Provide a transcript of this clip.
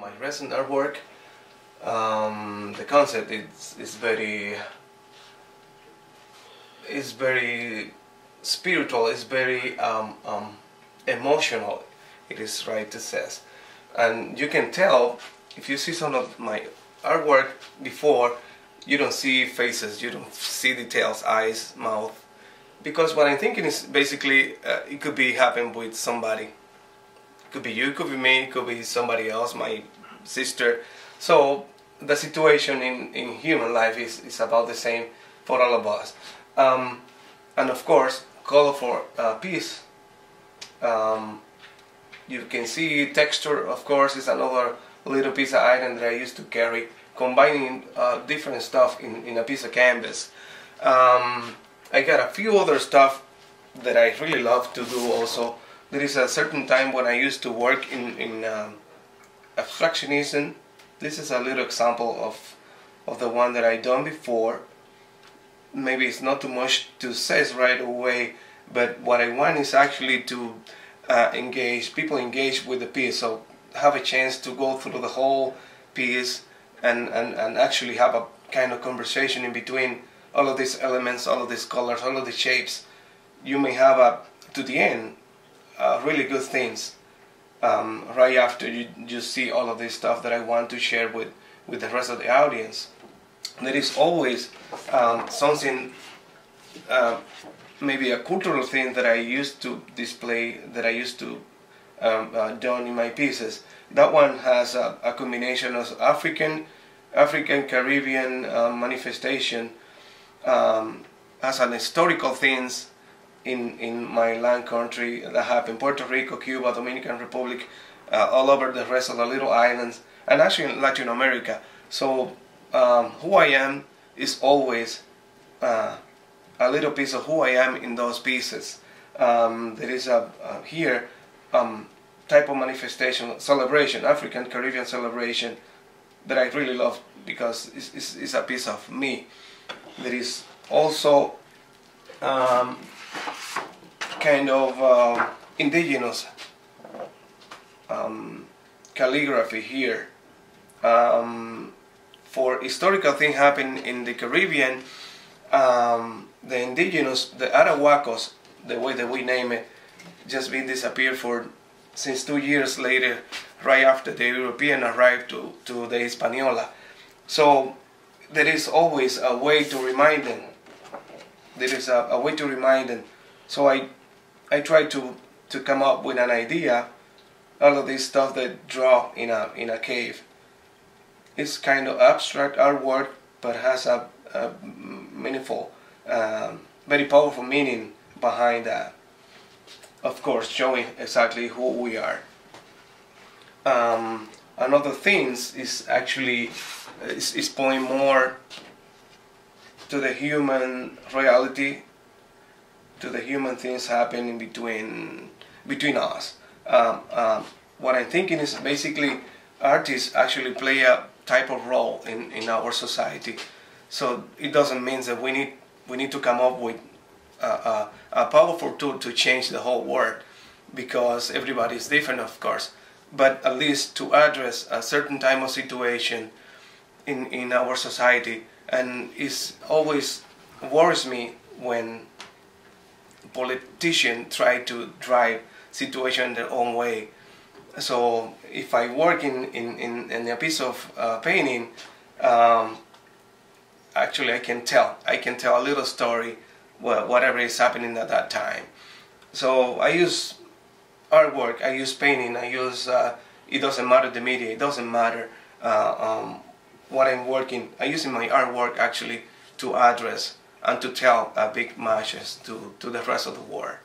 my recent artwork. The concept is very spiritual. It's very emotional. It is right to say, and you can tell if you see some of my artwork before. You don't see faces. You don't see details, eyes, mouth, because what I'm thinking is basically it could be happen with somebody. It could be you, it could be me, it could be somebody else, my sister. So the situation in human life is about the same for all of us. And of course, color for peace. You can see texture, of course, is another little piece of item that I used to carry, combining different stuff in a piece of canvas. I got a few other stuff that I really love to do also. There is a certain time when I used to work in abstractionism. This is a little example of the one that I done before. Maybe it's not too much to say right away, but what I want is actually to people engage with the piece, so have a chance to go through the whole piece and actually have a kind of conversation in between all of these elements, all of these colors, all of the shapes. You may have to the end really good things right after you see all of this stuff that I want to share with the rest of the audience. There is always something, maybe a cultural thing that I used to display, that I used to done in my pieces. That one has a combination of African, Caribbean manifestation, as an historical things in my land country that happen, Puerto Rico, Cuba, Dominican Republic, all over the rest of the little islands, and actually in Latin America. So who I am is always a little piece of who I am in those pieces. There is here type of manifestation, celebration, African Caribbean celebration, that I really love because it's a piece of me. There is also kind of indigenous calligraphy here. For historical thing happened in the Caribbean, the indigenous, the Arahuacos, the way that we name it, just been disappeared since 2 years later, right after the European arrived to the Hispaniola. So there is always a way to remind them. There is a way to remind them. So I try to come up with an idea. All of this stuff that draw in a cave. It's kind of abstract artwork, but has a meaningful, very powerful meaning behind that. Of course, showing exactly who we are. Another thing is actually is pointing more to the human reality, to the human things happening between us. What I'm thinking is basically artists actually play a type of role in our society. So it doesn't mean that we need to come up with a powerful tool to change the whole world, because everybody is different, of course, but at least to address a certain type of situation in our society. And it always worries me when politicians try to drive situation their own way. So if I work in a piece of painting, actually I can tell a little story, whatever is happening at that time. So I use artwork, I use painting, I use it doesn't matter the media, it doesn't matter what I'm working. I'm using my artwork actually to address and to tell big messages to the rest of the world.